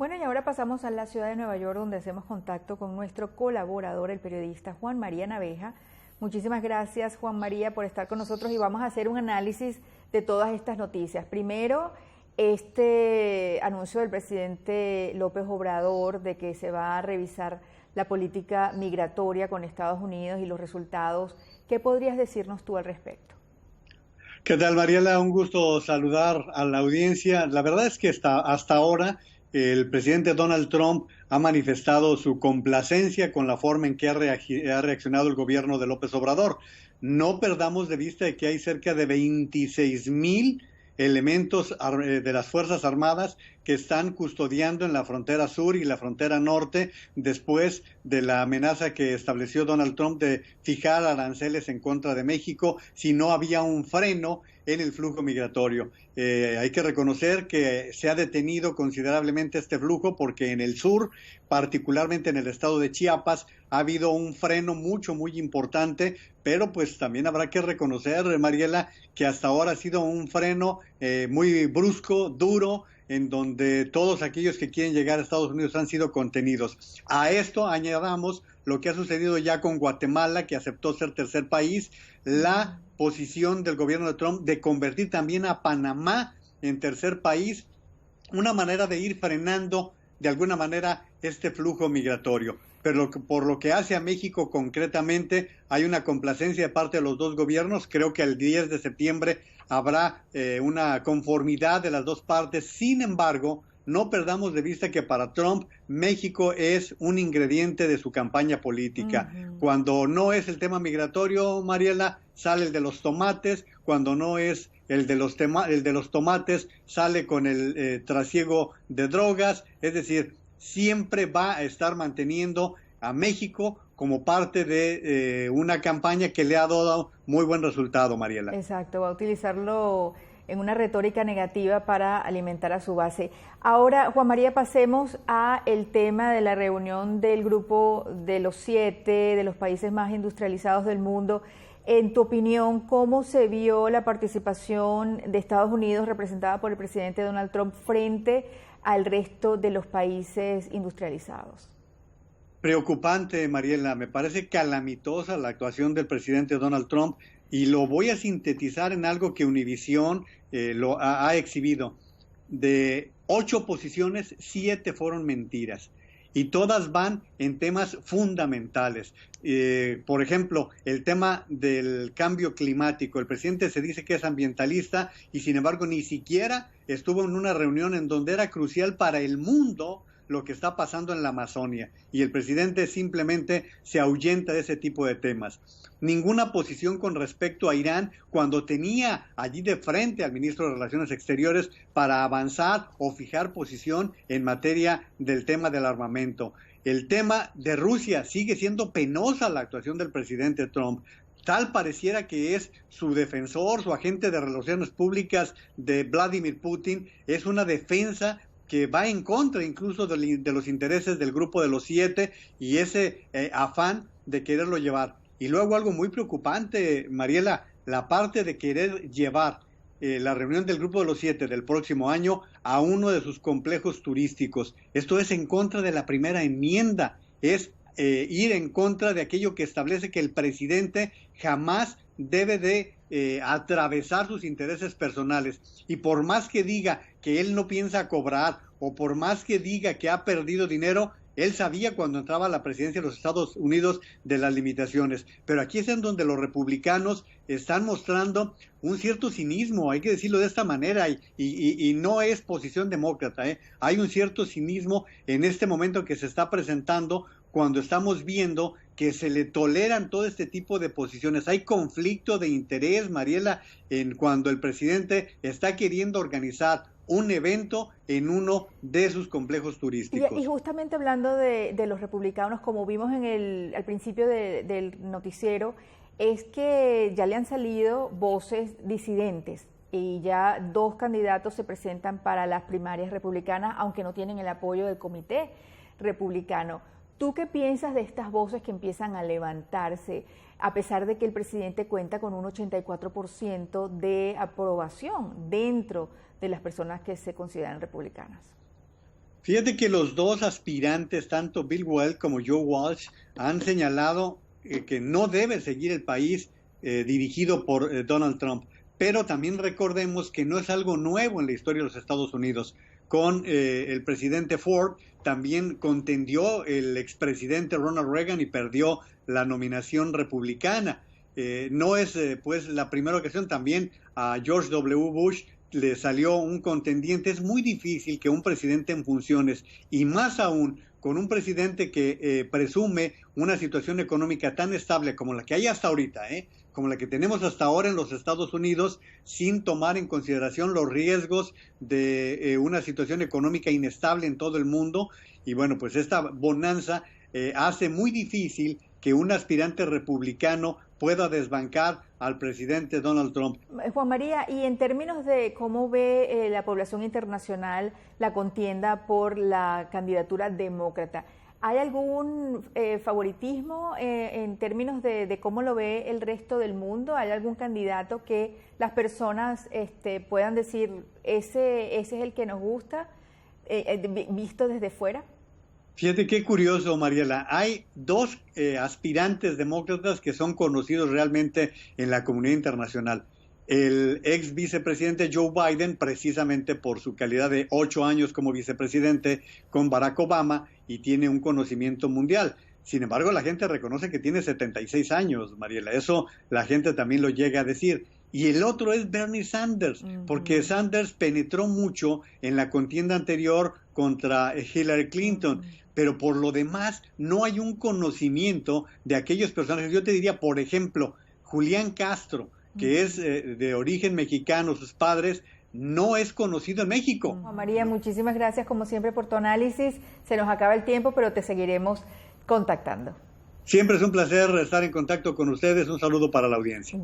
Bueno, y ahora pasamos a la ciudad de Nueva York, donde hacemos contacto con nuestro colaborador, el periodista Juan María Naveja. Muchísimas gracias, Juan María, por estar con nosotros y vamos a hacer un análisis de todas estas noticias. Primero, este anuncio del presidente López Obrador de que se va a revisar la política migratoria con Estados Unidos y los resultados. ¿Qué podrías decirnos tú al respecto? ¿Qué tal, Mariela? Un gusto saludar a la audiencia. La verdad es que hasta ahora el presidente Donald Trump ha manifestado su complacencia con la forma en que ha reaccionado el gobierno de López Obrador. No perdamos de vista de que hay cerca de 26,000 elementos de las Fuerzas Armadas que están custodiando en la frontera sur y la frontera norte después de la amenaza que estableció Donald Trump de fijar aranceles en contra de México si no había un freno en el flujo migratorio. Hay que reconocer que se ha detenido considerablemente este flujo porque en el sur, particularmente en el estado de Chiapas, ha habido un freno muy importante, pero pues también habrá que reconocer, Mariela, que hasta ahora ha sido un freno muy brusco, duro, en donde todos aquellos que quieren llegar a Estados Unidos han sido contenidos. A esto añadamos lo que ha sucedido ya con Guatemala, que aceptó ser tercer país, la posición del gobierno de Trump de convertir también a Panamá en tercer país, una manera de ir frenando de alguna manera este flujo migratorio. Pero por lo que hace a México concretamente, hay una complacencia de parte de los dos gobiernos. Creo que el 10 de septiembre habrá una conformidad de las dos partes. Sin embargo, no perdamos de vista que para Trump, México es un ingrediente de su campaña política. Cuando no es el tema migratorio, Mariela, sale el de los tomates. Cuando no es el de los tomates, sale con el trasiego de drogas. Es decir, siempre va a estar manteniendo a México como parte de una campaña que le ha dado muy buen resultado, Mariela. Exacto, va a utilizarlo en una retórica negativa para alimentar a su base. Ahora, Juan María, pasemos a el tema de la reunión del grupo de los 7, de los países más industrializados del mundo. En tu opinión, ¿cómo se vio la participación de Estados Unidos representada por el presidente Donald Trump frente al resto de los países industrializados? Preocupante, Mariela. Me parece calamitosa la actuación del presidente Donald Trump y lo voy a sintetizar en algo que Univisión lo ha exhibido. De 8 posiciones, 7 fueron mentiras y todas van en temas fundamentales. Por ejemplo, el tema del cambio climático. El presidente se dice que es ambientalista y sin embargo ni siquiera estuvo en una reunión en donde era crucial para el mundo lo que está pasando en la Amazonia, y el presidente simplemente se ahuyenta de ese tipo de temas. Ninguna posición con respecto a Irán cuando tenía allí de frente al ministro de Relaciones Exteriores para avanzar o fijar posición en materia del tema del armamento. El tema de Rusia, sigue siendo penosa la actuación del presidente Trump. Tal pareciera que es su defensor, su agente de relaciones públicas de Vladimir Putin, es una defensa que va en contra incluso de los intereses del grupo de los 7 y ese afán de quererlo llevar. Y luego algo muy preocupante, Mariela, la parte de querer llevar la reunión del grupo de los 7 del próximo año a uno de sus complejos turísticos. Esto es en contra de la primera enmienda, es ir en contra de aquello que establece que el presidente jamás debe de atravesar sus intereses personales. Y por más que diga que él no piensa cobrar o por más que diga que ha perdido dinero, él sabía cuando entraba a la presidencia de los Estados Unidos de las limitaciones. Pero aquí es en donde los republicanos están mostrando un cierto cinismo, hay que decirlo de esta manera, y no es posición demócrata, hay un cierto cinismo en este momento que se está presentando cuando estamos viendo que se le toleran todo este tipo de posiciones. Hay conflicto de interés, Mariela, en cuando el presidente está queriendo organizar un evento en uno de sus complejos turísticos. Y justamente hablando de los republicanos, como vimos al principio del noticiero, es que ya le han salido voces disidentes y ya 2 candidatos se presentan para las primarias republicanas, aunque no tienen el apoyo del comité republicano. ¿Tú qué piensas de estas voces que empiezan a levantarse, a pesar de que el presidente cuenta con un 84% de aprobación dentro de las personas que se consideran republicanas? Fíjate que los dos aspirantes, tanto Bill Weld como Joe Walsh, han señalado que no debe seguir el país dirigido por Donald Trump. Pero también recordemos que no es algo nuevo en la historia de los Estados Unidos. Con el presidente Ford también contendió el expresidente Ronald Reagan y perdió la nominación republicana. No es pues la primera ocasión. También a George W. Bush le salió un contendiente. Es muy difícil que un presidente en funciones, y más aún con un presidente que presume una situación económica tan estable como la que hay hasta ahorita, como la que tenemos hasta ahora en los Estados Unidos, sin tomar en consideración los riesgos de una situación económica inestable en todo el mundo. Y bueno, pues esta bonanza hace muy difícil que un aspirante republicano pueda desbancar al presidente Donald Trump. Juan María, y en términos de cómo ve la población internacional la contienda por la candidatura demócrata, ¿hay algún favoritismo en términos de cómo lo ve el resto del mundo? ¿Hay algún candidato que las personas puedan decir, ese es el que nos gusta, visto desde fuera? Fíjate qué curioso, Mariela. Hay dos aspirantes demócratas que son conocidos realmente en la comunidad internacional. El ex vicepresidente Joe Biden, precisamente por su calidad de 8 años como vicepresidente con Barack Obama, y tiene un conocimiento mundial. Sin embargo, la gente reconoce que tiene 76 años, Mariela. Eso la gente también lo llega a decir. Y el otro es Bernie Sanders, porque Sanders penetró mucho en la contienda anterior contra Hillary Clinton. Pero por lo demás no hay un conocimiento de aquellos personajes. Yo te diría, por ejemplo, Julián Castro, que es de origen mexicano, sus padres, no es conocido en México. Juan María, muchísimas gracias como siempre por tu análisis. Se nos acaba el tiempo, pero te seguiremos contactando. Siempre es un placer estar en contacto con ustedes. Un saludo para la audiencia.